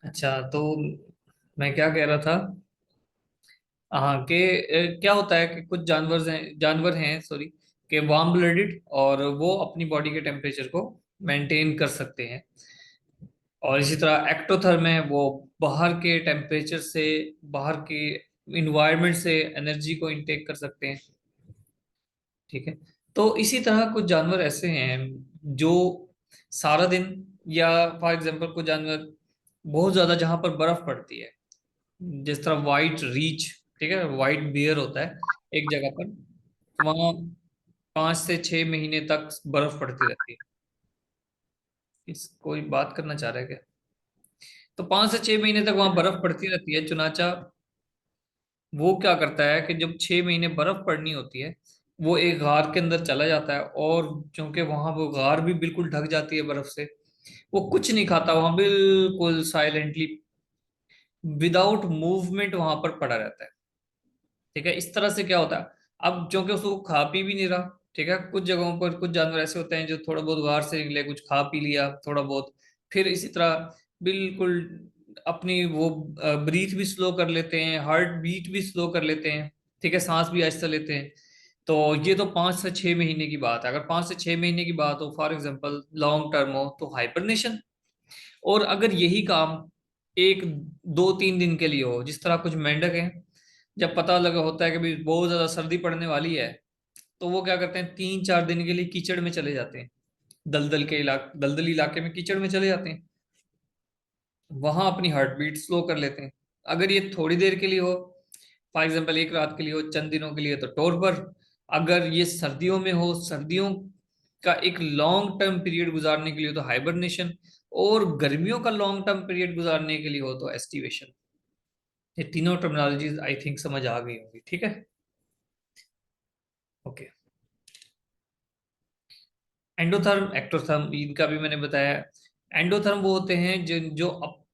अच्छा, तो मैं क्या कह रहा था। हाँ कि क्या होता है कि कुछ जानवर हैं सॉरी, कि वार्म ब्लडेड, और वो अपनी बॉडी के टेम्परेचर को मेंटेन कर सकते हैं। और इसी तरह एक्टोथर्म है, वो बाहर के टेम्परेचर से, बाहर के इन्वायरमेंट से एनर्जी को इनटेक कर सकते हैं। ठीक है। तो इसी तरह कुछ जानवर ऐसे हैं जो सारा दिन, या फॉर एग्जांपल कुछ जानवर बहुत ज्यादा जहां पर बर्फ पड़ती है, जिस तरह वाइट रीच, ठीक है, वाइट बियर होता है एक जगह पर, वहां 5 से 6 महीने तक बर्फ पड़ती रहती है। कोई बात करना चाह रहा है क्या? तो 5 से 6 महीने तक वहां बर्फ पड़ती रहती है। चुनाचा वो क्या करता है कि जब 6 महीने बर्फ पड़नी होती है, वो एक गार के अंदर चला जाता है, और क्योंकि वहां वो गार भी बिल्कुल ढक जाती है बर्फ से, वो कुछ नहीं खाता, वहां बिल्कुल साइलेंटली विदाउट मूवमेंट वहां पर पड़ा रहता है। ठीक है। इस तरह से क्या होता है, अब क्योंकि उसको खा पी भी नहीं रहा। ठीक है। कुछ जगहों पर कुछ जानवर ऐसे होते हैं जो थोड़ा बहुत गार से निकले, कुछ खा पी लिया थोड़ा बहुत, फिर इसी तरह बिल्कुल अपनी वो ब्रीथ भी स्लो कर लेते हैं, हार्ट बीट भी स्लो कर लेते हैं। ठीक है। सांस भी आहिस्ता लेते हैं। तो ये तो 5 से 6 महीने की बात है। अगर 5 से 6 महीने की बात हो, फॉर एग्जाम्पल लॉन्ग टर्म हो, तो हाइबरनेशन। और अगर यही काम 1 2 3 दिन के लिए हो, जिस तरह कुछ मेंढक हैं, जब पता लगा होता है कि भाई बहुत ज्यादा सर्दी पड़ने वाली है, तो वो क्या करते हैं, 3 4 दिन के लिए कीचड़ में चले जाते हैं। दलदली इलाके में कीचड़ में चले जाते हैं, वहां अपनी हार्ट बीट स्लो कर लेते हैं। अगर ये थोड़ी देर के लिए हो, फॉर एग्जाम्पल एक रात के लिए हो, चंद दिनों के लिए, तो टोर पर। अगर ये सर्दियों में हो, सर्दियों का एक लॉन्ग टर्म पीरियड गुजारने के लिए हो, तो हाइबरनेशन। और गर्मियों का लॉन्ग टर्म पीरियड गुजारने के लिए हो तो एस्टिवेशन। ये तीनों टर्मिनोलॉजीज आई थिंक समझ आ गई होंगी। ठीक है। ओके। एंडोथर्म, एक्टोथर्म, इनका भी मैंने बताया। एंडोथर्म वो होते हैं जो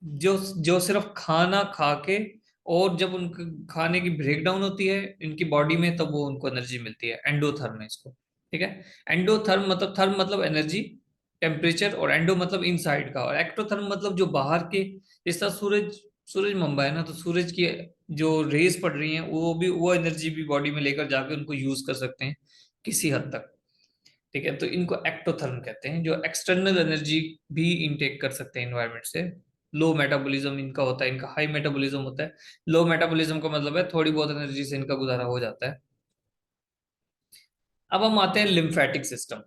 जो सिर्फ खाना खा के, और जब उनके खाने की ब्रेक डाउन होती है इनकी बॉडी में, तब वो उनको एनर्जी मिलती है। एंडोथर्म है इसको। ठीक है। एंडोथर्म मतलब, थर्म मतलब एनर्जी, टेम्परेचर, और एंडो मतलब इनसाइड का, और एक्टोथर्म मतलब जो बाहर के, जिस तरह सूरज सूरज मंबा है ना, तो सूरज की जो रेस पड़ रही हैं, वो भी, वो एनर्जी भी बॉडी में लेकर जाके उनको यूज कर सकते हैं किसी हद तक। ठीक है। तो इनको एक्टोथर्म कहते हैं, जो एक्सटर्नल एनर्जी भी इनटेक कर सकते हैं एनवायरनमेंट से। लो मेटाबॉलिज्म इनका होता है, इनका हाई मेटाबॉलिज्म होता है। लो मेटाबॉलिज्म का मतलब है थोड़ी बहुत एनर्जी से इनका गुजारा हो जाता है। अब हम आते हैं लिम्फेटिक सिस्टम।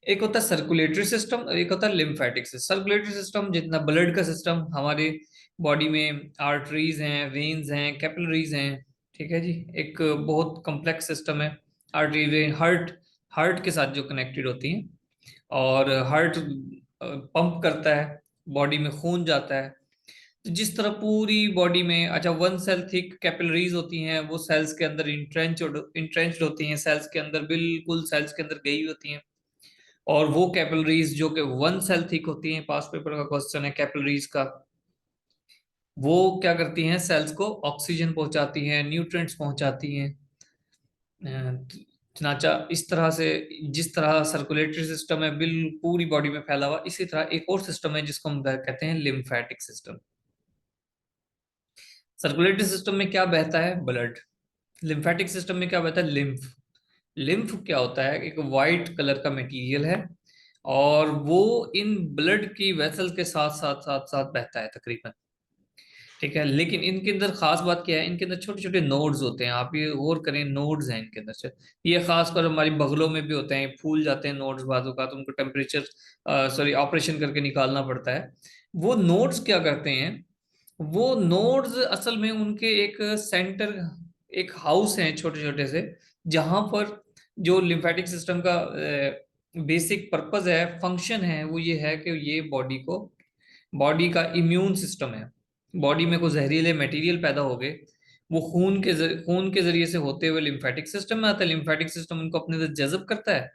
एक होता है सर्कुलेटरी सिस्टम, और एक होता है लिम्फेटिक सिस्टम। सर्कुलेटरी सिस्टम जितना ब्लड का सिस्टम हमारे बॉडी में, आर्टरीज हैं, वेन्स हैं, कैपिलरीज हैं। ठीक है जी। एक बहुत कॉम्प्लेक्स सिस्टम है। आर्टरी, वेन, हार्ट, हार्ट के साथ जो कनेक्टेड होती हैं। और हार्ट पंप करता है, बॉडी में खून जाता है। तो जिस तरह पूरी बॉडी में, अच्छा, 1 सेल थिक कैपिलरीज होती हैं, वो सेल्स के अंदर इंट्रेंच्ड होती हैं, सेल्स के अंदर, बिल्कुल सेल्स के अंदर गई होती हैं। और वो कैपिलरीज जो कि 1 सेल थिक होती हैं, पास पेपर का क्वेश्चन है कैपिलरीज का, वो क्या करती हैं, सेल्स को ऑक्सीजन पहुंचाती हैं, न्यूट्रिएंट्स पहुंचाती हैं। चनाचा इस तरह से, जिस तरह सर्कुलेटरी सिस्टम है बिल पूरी बॉडी में फैला हुआ, इसी तरह एक और सिस्टम है जिसको हम कहते हैं लिम्फेटिक सिस्टम। सर्कुलेटरी सिस्टम में क्या बहता है? ब्लड। लिम्फेटिक सिस्टम में क्या बहता है? लिम्फ। लिम्फ क्या होता है? एक वाइट कलर का मटेरियल है, और वो इन ब्लड की वेसल के साथ साथ साथ साथ बहता है तकरीबन। ठीक है। लेकिन इनके अंदर खास बात क्या है, इनके अंदर छोटे छोटे नोड्स होते हैं। आप ये गौर करें, नोड्स हैं इनके अंदर से। ये खासकर हमारी बगलों में भी होते हैं, फूल जाते हैं नोड्स बाजू का, तो उनको टेम्परेचर, सॉरी, ऑपरेशन करके निकालना पड़ता है। वो नोड्स क्या करते हैं, वो नोड्स असल में उनके एक सेंटर, एक हाउस है छोटे छोटे से, जहां पर जो लिम्फेटिक सिस्टम का बेसिक पर्पस है, फंक्शन है, वो ये है कि ये बॉडी का इम्यून सिस्टम है। बॉडी में कोई जहरीले मटेरियल पैदा हो गए, वो खून के जरिए से होते हुए लिम्फेटिक सिस्टम में आता है। लिम्फेटिक सिस्टम उनको अपने अंदर जज़ब करता है,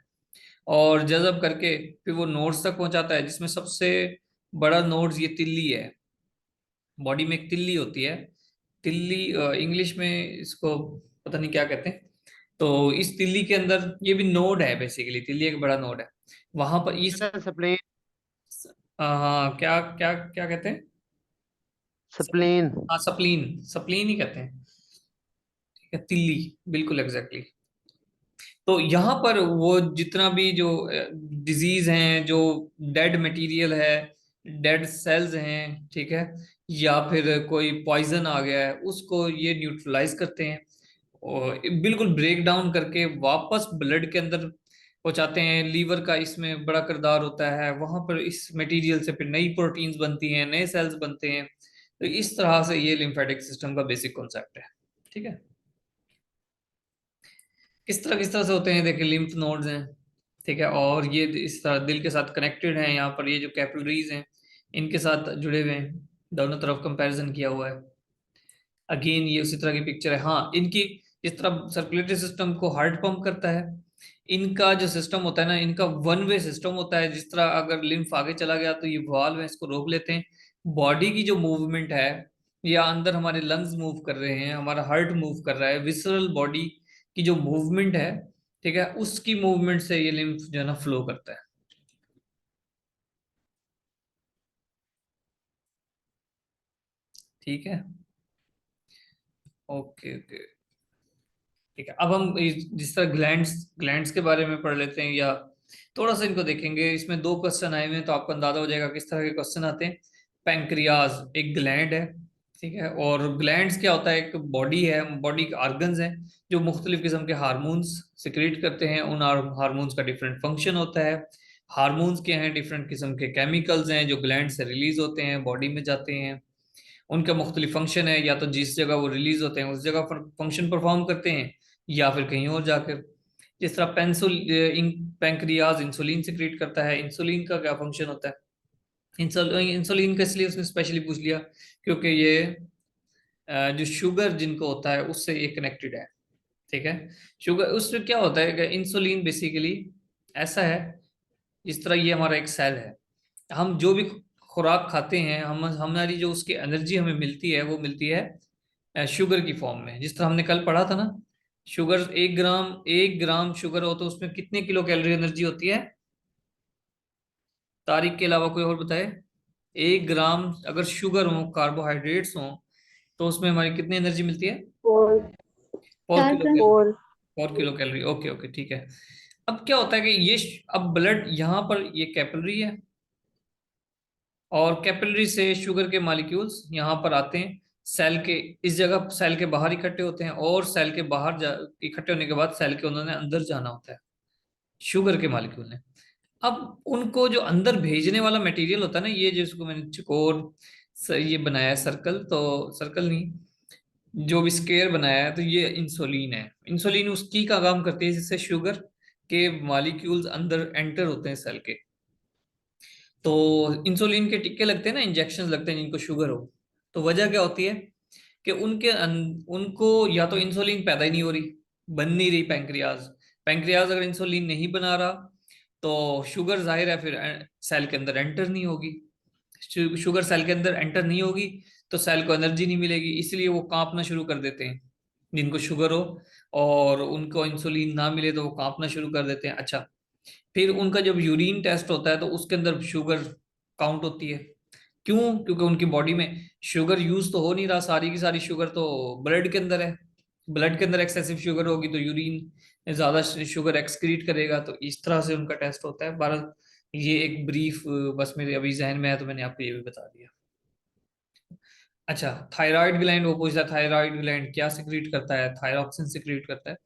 और जज़ब करके फिर वो नोड्स तक पहुंचाता है, जिसमें सबसे बड़ा नोड्स ये तिल्ली है। बॉडी में एक तिल्ली होती है। तिल्ली, इंग्लिश में इसको पता नहीं क्या कहते हैं। तो इस तिल्ली के अंदर ये भी नोड है, बेसिकली तिल्ली एक बड़ा नोड है। वहां पर इस, सप्लाई। हाँ, क्या क्या क्या कहते हैं? स्प्लीन। हाँ सप्लीन, सप्लीन ही कहते हैं। ठीक है, तिल्ली, बिल्कुल एग्जैक्टली। तो यहाँ पर वो जितना भी जो डिजीज हैं, जो डेड मटेरियल है, डेड सेल्स हैं, ठीक है, या फिर कोई पॉइजन आ गया है, उसको ये न्यूट्रलाइज करते हैं और बिल्कुल ब्रेक डाउन करके वापस ब्लड के अंदर पहुंचाते हैं। लीवर का इसमें बड़ा किरदार होता है, वहां पर इस मटेरियल से फिर नई प्रोटीन्स बनती हैं, नए सेल्स बनते हैं। तो इस तरह से ये लिम्फेटिक सिस्टम का बेसिक कॉन्सेप्ट है। ठीक है, किस तरह से होते हैं, देखिए लिम्फ नोड्स हैं, ठीक है, और ये इस तरह दिल के साथ कनेक्टेड हैं। यहाँ पर ये जो कैपिलरीज हैं, इनके साथ जुड़े हुए हैं, दोनों तरफ कंपैरिजन किया हुआ है। अगेन ये उसी तरह की पिक्चर है। हाँ, इनकी जिस तरह सर्कुलेटरी सिस्टम को हार्ट पंप करता है, इनका जो सिस्टम होता है ना, इनका वन वे सिस्टम होता है। जिस तरह अगर लिम्फ आगे चला गया तो ये वाल्व है, इसको रोक लेते हैं। बॉडी की जो मूवमेंट है, या अंदर हमारे लंग्स मूव कर रहे हैं, हमारा हार्ट मूव कर रहा है, विसरल बॉडी की जो मूवमेंट है, ठीक है, उसकी मूवमेंट से ये लिम्फ जो है ना फ्लो करता है। ठीक है, ओके ओके। ठीक है, अब हम जिस तरह ग्लैंड्स ग्लैंड्स के बारे में पढ़ लेते हैं, या थोड़ा सा इनको देखेंगे। इसमें दो क्वेश्चन आए हुए हैं, तो आपको अंदाजा हो जाएगा किस तरह के क्वेश्चन आते हैं। पैंक्रियाज एक ग्लैंड है, ठीक है, और ग्लैंड्स क्या होता है, एक बॉडी है, बॉडी के ऑर्गन्स हैं जो मुख्तलिफ किस्म के हार्मोन्स सिक्रीट करते हैं। उन हार्मोन्स का डिफरेंट फंक्शन होता है। हार्मोन्स क्या हैं, डिफरेंट किस्म के केमिकल्स हैं जो ग्लैंड से रिलीज होते हैं, बॉडी में जाते हैं। उनका मुख्तलिफ फंक्शन है, या तो जिस जगह वो रिलीज होते हैं उस जगह पर फंक्शन परफॉर्म करते हैं, या फिर कहीं और जाकर। जिस तरह पैंक्रियाज इंसुलिन सिक्रीट करता है। इंसुलिन का क्या फंक्शन होता है? इंसुलिन का इसलिए उसने स्पेशली पूछ लिया क्योंकि ये जो शुगर जिनको होता है उससे ये कनेक्टेड है। ठीक है, शुगर उसमें क्या होता है कि इंसुलिन बेसिकली ऐसा है, जिस तरह ये हमारा एक सेल है। हम जो भी खुराक खाते हैं, हम हमारी जो उसकी एनर्जी हमें मिलती है, वो मिलती है शुगर की फॉर्म में। जिस तरह हमने कल पढ़ा था ना, शुगर 1 ग्राम शुगर हो तो उसमें कितने किलो कैलोरी एनर्जी होती है? तारीख के अलावा कोई और बताए। 1 ग्राम अगर शुगर हो, कार्बोहाइड्रेट्स हो, तो उसमें हमारी कितनी एनर्जी मिलती है? Four. 4 kilo calorie. Four. 4 kilo calorie, okay okay, ठीक है। अब क्या होता है कि अब ब्लड यहाँ पर ये कैपिलरी है, और कैपिलरी से शुगर के मॉलिक्यूल्स यहाँ पर आते हैं सेल के इस जगह, सेल के बाहर इकट्ठे होते हैं, और सेल के बाहर इकट्ठे होने के बाद सेल के उन्होंने अंदर जाना होता है शुगर के मॉलिक्यूल ने। अब उनको जो अंदर भेजने वाला मटेरियल होता है ना, ये जिसको मैंने चकोर ये बनाया है सर्कल, तो सर्कल नहीं, जो भी स्क्वायर बनाया है, तो ये इंसुलिन है। इंसुलिन उसकी का काम करती है जिससे शुगर के मॉलिक्यूल्स अंदर एंटर होते हैं सेल के। तो इंसुलिन के टिक्के लगते हैं ना, इंजेक्शन लगते हैं जिनको शुगर हो। तो वजह क्या होती है कि उनको या तो इंसुलिन पैदा ही नहीं हो रही, बन नहीं रही पैंक्रियाज। पैंक्रियाज अगर इंसुलिन नहीं बना रहा, तो शुगर जाहिर है फिर सेल के अंदर एंटर नहीं होगी। शुगर सेल के अंदर एंटर नहीं होगी तो सेल को एनर्जी नहीं मिलेगी, इसलिए वो कांपना शुरू कर देते हैं जिनको शुगर हो, और उनको इंसुलिन ना मिले तो वो कांपना शुरू कर देते हैं। अच्छा, फिर उनका जब यूरिन टेस्ट होता है तो उसके अंदर शुगर काउंट होती है। क्यों? क्योंकि उनकी बॉडी में शुगर यूज तो हो नहीं रहा, सारी की सारी शुगर तो ब्लड के अंदर है। ब्लड के अंदर एक्सेसिव शुगर होगी तो यूरिन ज्यादा शुगर एक्सक्रीट करेगा। तो इस तरह से उनका टेस्ट होता है। भारत, ये एक ब्रीफ बस मेरे अभी जहन में है तो मैंने आपको ये भी बता दिया। अच्छा, थायराइड ग्लैंड, वो पूछता है थायराइड ग्लैंड क्या सिक्रीट करता है? थायरॉक्सिन सिक्रीट करता है।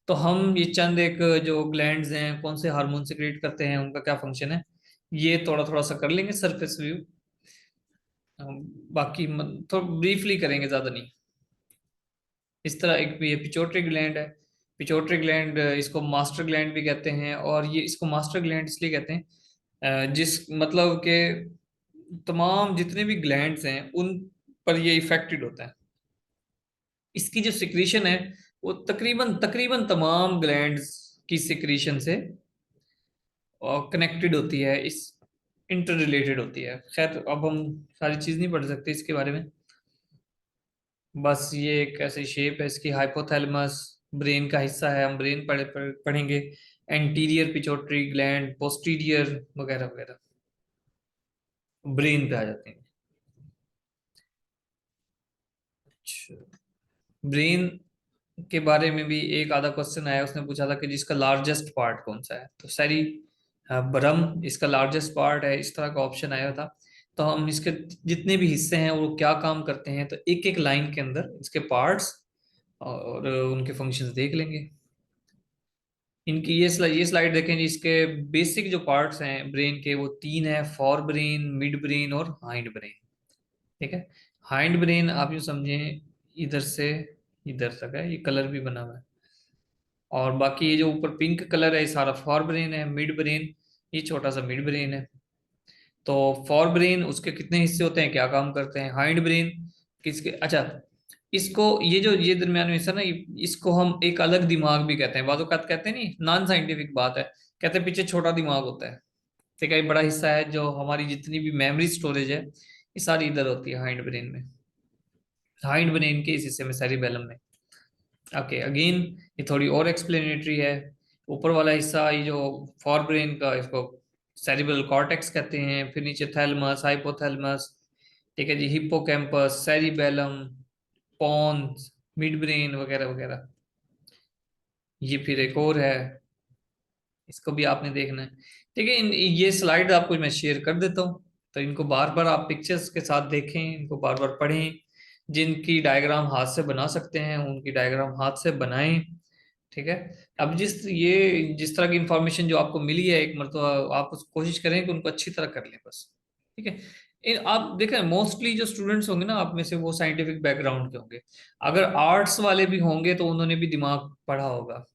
तो हम ये चंद एक जो ग्लैंड्स हैं कौन से हार्मोन सिक्रीट करते हैं, उनका क्या फंक्शन है, ये थोड़ा थोड़ा सा कर लेंगे सरफेस व्यू। बाकी थोड़ा ब्रीफली करेंगे, ज्यादा नहीं। इस तरह एक ये पिट्यूटरी ग्लैंड है। पिट्यूटरी ग्लैंड, इसको मास्टर ग्लैंड भी कहते हैं, और ये इसको मास्टर ग्लैंड इसलिए कहते हैं जिस मतलब के तमाम जितने भी ग्लैंड्स हैं उन पर ये इफेक्टेड होता है। इसकी जो सिक्रीशन है वो तकरीबन तकरीबन तमाम ग्लैंड्स की सिक्रीशन से कनेक्टेड होती है, इस इंटर रिलेटेड होती है। खैर अब हम सारी चीज नहीं पढ़ सकते इसके बारे में। बस ये एक ऐसी शेप है इसकी, हाइपोथैलेमस ब्रेन का हिस्सा है, हम ब्रेन पढ़ेंगे। एंटीरियर पिट्यूटरी ग्लैंड, पोस्टीरियर वगैरह वगैरह ब्रेन पे आ जाते हैं। ब्रेन के बारे में भी एक आधा क्वेश्चन आया, उसने पूछा था कि जिसका लार्जेस्ट पार्ट कौन सा है, तो सैरी ब्रह्म इसका लार्जेस्ट पार्ट है, इस तरह का ऑप्शन आया था। तो हम इसके जितने भी हिस्से हैं वो क्या काम करते हैं, तो एक एक लाइन के अंदर इसके पार्ट्स और उनके फंक्शंस देख लेंगे। इनकी ये स्लाइड देखें जी, इसके बेसिक जो पार्ट्स हैं ब्रेन के वो तीन है, फॉर ब्रेन, मिड ब्रेन और हाइंड ब्रेन। ठीक है, हाइंड ब्रेन आप यूँ समझें इधर से इधर तक है, ये कलर भी बना हुआ है, और बाकी ये जो ऊपर पिंक कलर है ये सारा फॉर ब्रेन है। मिड ब्रेन ये छोटा सा मिड ब्रेन है। तो फॉर ब्रेन उसके कितने हिस्से होते हैं, क्या काम करते हैं, हाइंड ब्रेन किसके, अच्छा इसको ये जो ये दरमियान में हिस्सा ना, इसको हम एक अलग दिमाग भी कहते हैं, बाजू का कहते हैं, नहीं नॉन साइंटिफिक बात है, कहते हैं पीछे छोटा दिमाग होता है। ठीक है, ये बड़ा हिस्सा है, जो हमारी जितनी भी मेमोरी स्टोरेज है ये सारी इधर होती है हाइंड ब्रेन में, हाइंड ब्रेन के इस हिस्से में, सेरिबेलम में। ओके अगेन ये थोड़ी और एक्सप्लेनेटरी है। ऊपर वाला हिस्सा ये जो फॉर ब्रेन का, इसको सेरिब्रल कॉर्टेक्स कहते हैं, फिर नीचे थैलमस, हाइपोथैलमस, ठीक है जी, hippocampus, cerebellum, pons, mid brain वगैरह वगैरह। ये फिर एक और है, इसको भी आपने देखना है। ठीक है, ये स्लाइड आपको मैं शेयर कर देता हूँ, तो इनको बार बार आप पिक्चर्स के साथ देखें, इनको बार बार पढ़ें। जिनकी डायग्राम हाथ से बना सकते हैं उनकी डायग्राम हाथ से बनाएं। ठीक है, अब जिस तरह की इंफॉर्मेशन जो आपको मिली है एक मरतबा, आप उस कोशिश करें कि उनको अच्छी तरह कर लें बस। ठीक है, आप देखें मोस्टली जो स्टूडेंट्स होंगे ना आप में से, वो साइंटिफिक बैकग्राउंड के होंगे। अगर आर्ट्स वाले भी होंगे तो उन्होंने भी दिमाग पढ़ा होगा।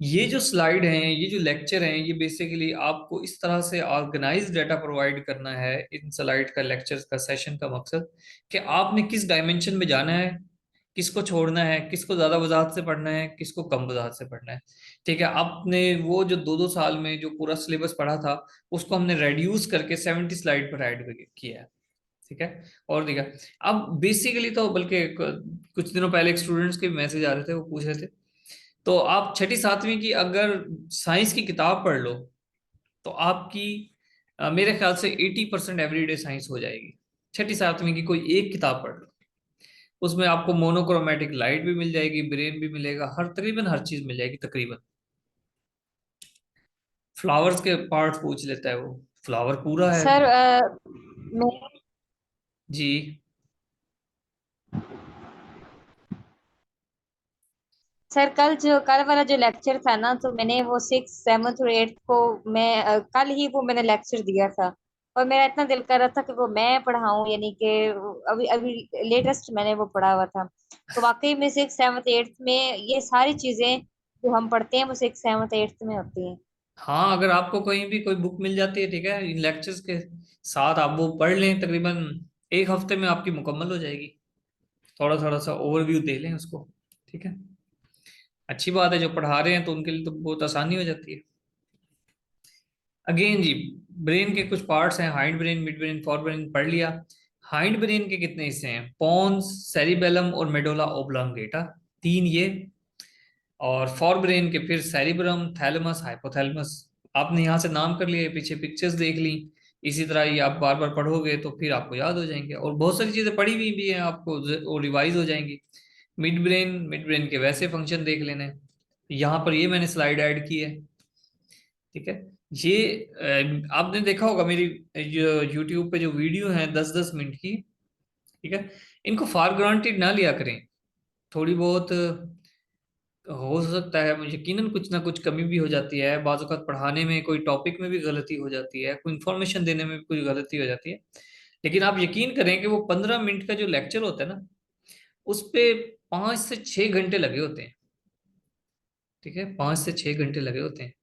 ये जो स्लाइड हैं, ये जो लेक्चर हैं, ये बेसिकली आपको इस तरह से ऑर्गेनाइज डाटा प्रोवाइड करना है इन स्लाइड का, लेक्चर का, सेशन का मकसद कि आपने किस डायमेंशन में जाना है, किसको छोड़ना है, किसको ज्यादा वजाहत से पढ़ना है, किसको कम वजाहत से पढ़ना है। ठीक है, आपने वो जो दो दो साल में जो पूरा सिलेबस पढ़ा था उसको हमने रेड्यूस करके 70 स्लाइड पर ऐड किया है। ठीक है, और देखा, अब बेसिकली तो बल्कि कुछ दिनों पहले एक स्टूडेंट्स के मैसेज आ रहे थे, वो पूछ रहे थे, तो आप छठी सातवीं की अगर साइंस की किताब पढ़ लो तो आपकी मेरे ख्याल से 80% एवरीडे साइंस हो जाएगी। छठी सातवीं की कोई एक किताब पढ़ लो, उसमें आपको मोनोक्रोमेटिक लाइट भी मिल जाएगी, ब्रेन भी मिलेगा, हर तकरीबन हर चीज मिल जाएगी तकरीबन। फ्लावर्स के पार्ट पूछ लेता है वो, फ्लावर पूरा है। सर मैं जी सर कल वाला जो लेक्चर था ना, तो मैंने वो 6, 7 और 8 को मैं कल ही वो मैंने लेक्चर दिया था। और मेरा इतना दिल कर रहा था कि वो मैं पढ़ाऊं, यानी कि अभी अभी लेटेस्ट मैंने वो पढ़ा हुआ था। तो वाकई में 6, 7, 8 में ये सारी चीजें जो हम पढ़ते हैं वो 6, 7, 8 में होती हैं। हाँ, अगर आपको कहीं भी कोई बुक मिल जाती है, ठीक है, इन लेक्चर्स के साथ आप वो पढ़ लें, तकरीबन एक हफ्ते में आपकी मुकम्मल हो जाएगी। थोड़ा थोड़ा सा ओवरव्यू दे लें उसको। ठीक है, अच्छी बात है, जो पढ़ा रहे हैं तो उनके लिए तो बहुत आसानी हो जाती है। अगेन जी, ब्रेन के कुछ पार्ट्स हैं, hind brain, mid brain, for brain पढ़ लिया। हाइंड ब्रेन के कितने हिस्से हैं, पॉन्स, सेरिबेलम और मेडुला ओब्लॉन्गेटा, तीन ये। और फॉर ब्रेन के फिर सेरिब्रम, थैलेमस, हाइपोथैलेमस। आपने यहाँ से नाम कर लिए, पीछे पिक्चर्स देख ली, इसी तरह ये आप बार बार पढ़ोगे तो फिर आपको याद हो जाएंगे, और बहुत सारी चीजें पढ़ी हुई भी हैं आपको, वो रिवाइज हो जाएंगी। मिड ब्रेन के वैसे फंक्शन देख लेने, यहाँ पर ये मैंने स्लाइड ऐड की है। ठीक है, ये आपने देखा होगा मेरी जो यूट्यूब पे जो वीडियो है 10-10 मिनट की। ठीक है, इनको फॉर ग्रांटेड ना लिया करें। थोड़ी बहुत हो सकता है मुझे यकीनन कुछ ना कुछ कमी भी हो जाती है, बाज़ औक़ात पढ़ाने में कोई टॉपिक में भी गलती हो जाती है, कोई इन्फॉर्मेशन देने में भी कुछ गलती हो जाती है। लेकिन आप यकीन करें कि वो 15 मिनट का जो लेक्चर होता है ना, उस पे 5 से 6 घंटे लगे होते हैं। ठीक है, 5 से 6 घंटे लगे होते हैं।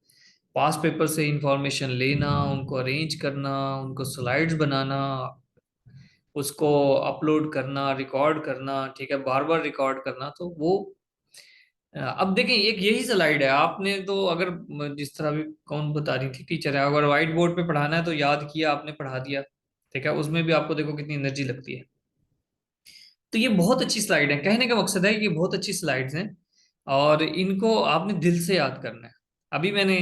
पास पेपर से इंफॉर्मेशन लेना, उनको अरेंज करना, उनको स्लाइड्स बनाना, उसको अपलोड करना, रिकॉर्ड करना, ठीक है, बार बार रिकॉर्ड करना, तो वो अब देखें एक यही स्लाइड है, आपने तो अगर जिस तरह भी कौन बता रही थी टीचर है, अगर व्हाइट बोर्ड पे पढ़ाना है तो याद किया आपने, पढ़ा दिया। ठीक है, उसमें भी आपको देखो कितनी एनर्जी लगती है। तो ये बहुत अच्छी स्लाइड है, कहने का मकसद है कि ये बहुत अच्छी स्लाइड्स हैं और इनको आपने दिल से याद करना है। अभी मैंने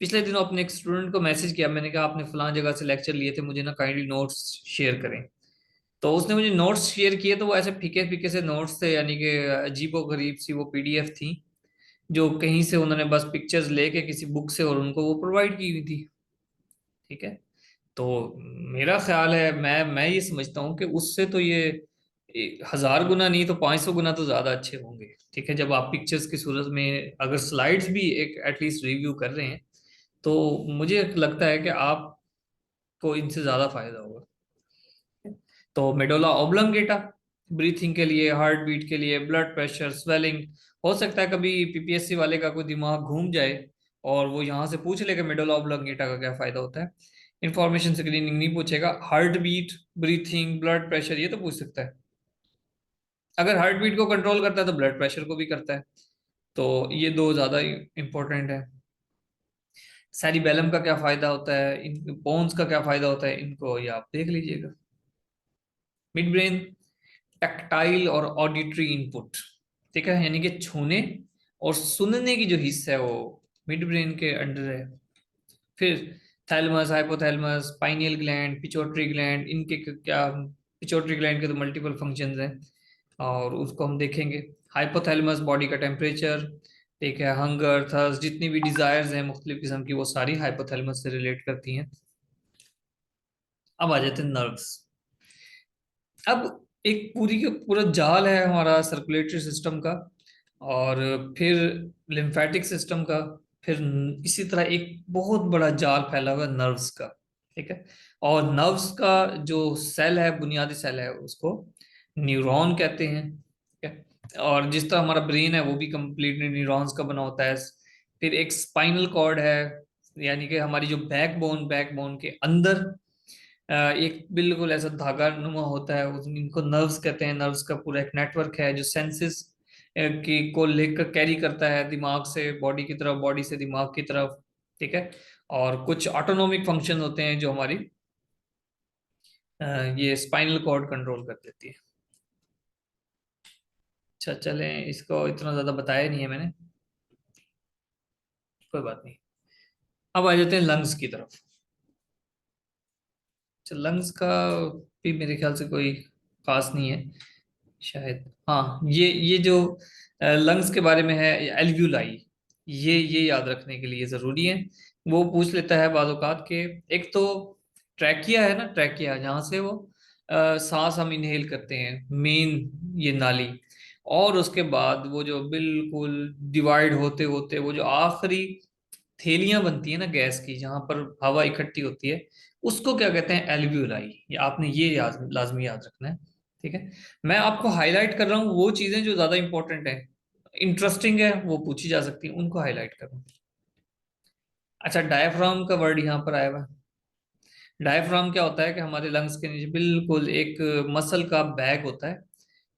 पिछले दिनों अपने एक स्टूडेंट को मैसेज किया, मैंने कहा आपने फलां जगह से लेक्चर लिए थे, मुझे ना काइंडली नोट्स शेयर करें। तो उसने मुझे नोट्स शेयर किए, तो वो ऐसे फीके फीके से नोट्स थे, यानी कि अजीबो गरीब सी वो पीडीएफ थी, जो कहीं से उन्होंने बस पिक्चर्स लेके किसी बुक से और उनको वो प्रोवाइड की हुई थी। ठीक है। तो मेरा ख्याल है, मैं ये समझता हूँ कि उससे तो ये 1000 गुना नहीं तो 500 गुना तो ज्यादा अच्छे होंगे। ठीक है, जब आप पिक्चर्स की सूरत में अगर स्लाइड्स भी एक एटलीस्ट रिव्यू कर रहे हैं, तो मुझे लगता है कि आपको इनसे ज्यादा फायदा होगा। तो मेडोला ऑब्लंगेटा, ब्रीथिंग के लिए, हार्ट बीट के लिए, ब्लड प्रेशर, स्वेलिंग। हो सकता है कभी पीपीएससी वाले का कोई दिमाग घूम जाए और वो यहाँ से पूछ ले कि मेडोला ऑब्लंगेटा का क्या फायदा होता है। इंफॉर्मेशन स्क्रीनिंग नहीं पूछेगा, heart beat, breathing, blood pressure ये तो पूछ सकता है। अगर हार्ट बीट को कंट्रोल करता है तो ब्लड प्रेशर को भी करता है। तो ये दो ज्यादा इंपॉर्टेंट है। सेरिबेलम का क्या फायदा होता है, इन बोन्स का क्या फायदा होता है, इनको ये आप देख लीजिएगा। मिड ब्रेन, टैक्टाइल और ऑडिटरी इनपुट। ठीक है, यानी कि छूने और सुनने की जो हिस्सा है वो मिड ब्रेन के अंडर है। फिर thalamus, hypothalamus, pineal gland, pituitary gland, इनके क्या, पिट्यूटरी ग्लैंड के तो मल्टीपल फंक्शंस हैं और उसको हम देखेंगे। हाइपोथैलेमस बॉडी का टेम्परेचर, ठीक है, हंगर, थर्स्ट, जितनी भी डिजायर्स हैं मुख्तलिफ किस्म की, वो सारी हाइपोथैलेमस से रिलेट करती हैं। अब आ जाते हैं नर्व्स। अब एक पूरी का पूरा जाल है हमारा सर्कुलेटरी सिस्टम का, और फिर लिम्फेटिक सिस्टम का, फिर इसी तरह एक बहुत बड़ा जाल फैला हुआ है नर्व्स का। ठीक है। और नर्व्स का जो सेल है, बुनियादी सेल है, उसको न्यूरॉन कहते हैं। ठीक है। और जिस तरह हमारा ब्रेन है वो भी कंप्लीटली न्यूरॉन्स का बना होता है। फिर एक स्पाइनल कॉर्ड है, यानी कि हमारी जो बैकबोन के अंदर एक बिल्कुल ऐसा धागा नुमा होता है, उस इनको नर्व्स कहते हैं। नर्व्स का पूरा एक नेटवर्क है जो सेंसेस की को लेकर कैरी करता है दिमाग से बॉडी की तरफ, बॉडी से दिमाग की तरफ। ठीक है। और कुछ ऑटोनोमिक फंक्शन होते हैं जो हमारी ये स्पाइनल कॉर्ड कंट्रोल कर देती है। अच्छा, चलें, इसको इतना ज्यादा बताया नहीं है मैंने, कोई बात नहीं। अब आ जाते हैं लंग्स की तरफ। अच्छा, लंग्स का भी मेरे ख्याल से कोई खास नहीं है शायद। हाँ, ये जो लंग्स के बारे में है, एल्व्यूलाई, ये याद रखने के लिए जरूरी है। वो पूछ लेता है बाद औकात के। एक तो ट्रैकिया है ना, ट्रैकिया जहाँ से वो सांस हम इनहेल करते हैं, मेन ये नाली। और उसके बाद वो जो बिल्कुल डिवाइड होते होते वो जो आखिरी थैलियां बनती है ना गैस की, जहां पर हवा इकट्ठी होती है, उसको क्या कहते हैं, एल्वियोलाई। ये आपने ये याद लाजमी याद रखना है। ठीक है। मैं आपको हाईलाइट कर रहा हूँ वो चीजें जो ज्यादा इंपॉर्टेंट है, इंटरेस्टिंग है, वो पूछी जा सकती है, उनको हाईलाइट कर रहा हूँ। अच्छा, डायफ्राम का वर्ड यहाँ पर आया हुआ है। डायफ्राम क्या होता है कि हमारे लंग्स के नीचे बिल्कुल एक मसल का बैग होता है।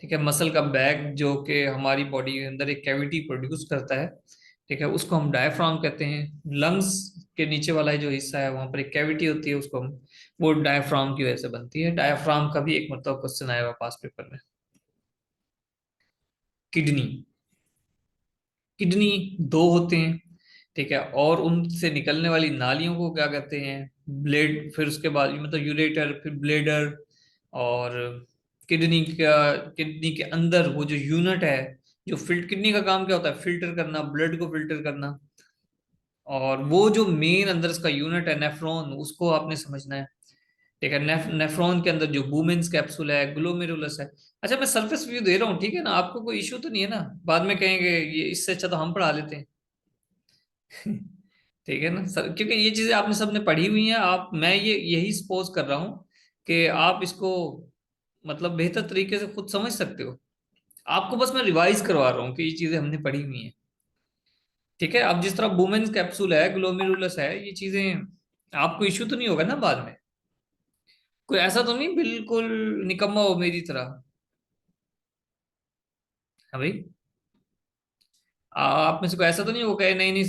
ठीक है, मसल का बैग जो कि हमारी बॉडी के अंदर एक कैविटी प्रोड्यूस करता है। ठीक है, उसको हम डायफ्राम कहते हैं। लंग्स के नीचे वाला जो हिस्सा है वहां पर एक कैविटी होती है, उसको हम, वो डायफ्राम की वजह से बनती है। डायफ्राम का भी एक मतलब क्वेश्चन आया हुआ पास पेपर में। किडनी, किडनी दो होते हैं। ठीक है, और उनसे निकलने वाली नालियों को क्या कहते हैं, ब्लेड। फिर उसके बाद मतलब यूरेटर, फिर ब्लेडर। और किडनी के अंदर वो जो यूनिट है, जो किडनी का काम क्या होता है, फिल्टर करना, ब्लड को फिल्टर करना। और वो जो मेन अंदर इसका यूनिट है, नेफ्रॉन, उसको आपने समझना है। ठीक है, नेफ्रॉन के अंदर जो बूमेन्स कैप्सूल है, ग्लोमेरुलस है। अच्छा, मैं सरफेस व्यू दे रहा हूँ, ठीक है ना, आपको कोई इशू तो नहीं है ना? बाद में कहेंगे ये इससे अच्छा तो हम पढ़ा लेते हैं। ठीक है ना सर, क्योंकि ये चीजें आपने सबने पढ़ी हुई हैं। आप, मैं ये यही सपोज कर रहा हूँ कि आप इसको मतलब बेहतर तरीके से खुद समझ सकते हो। आपको बस मैं रिवाइज करवा रहा हूँ कि ये चीजें हमने पढ़ी हुई हैं। ठीक है, अब जिस तरह वुमेन्स कैप्सूल है, ग्लोमेरुलस है, ये चीजें आपको इश्यू तो नहीं होगा ना बाद में? कोई ऐसा तो नहीं बिल्कुल निकम्मा हो मेरी तरह? हाँ भाई, आप में से कोई ऐसा तो नहीं होगा नहीं नहीं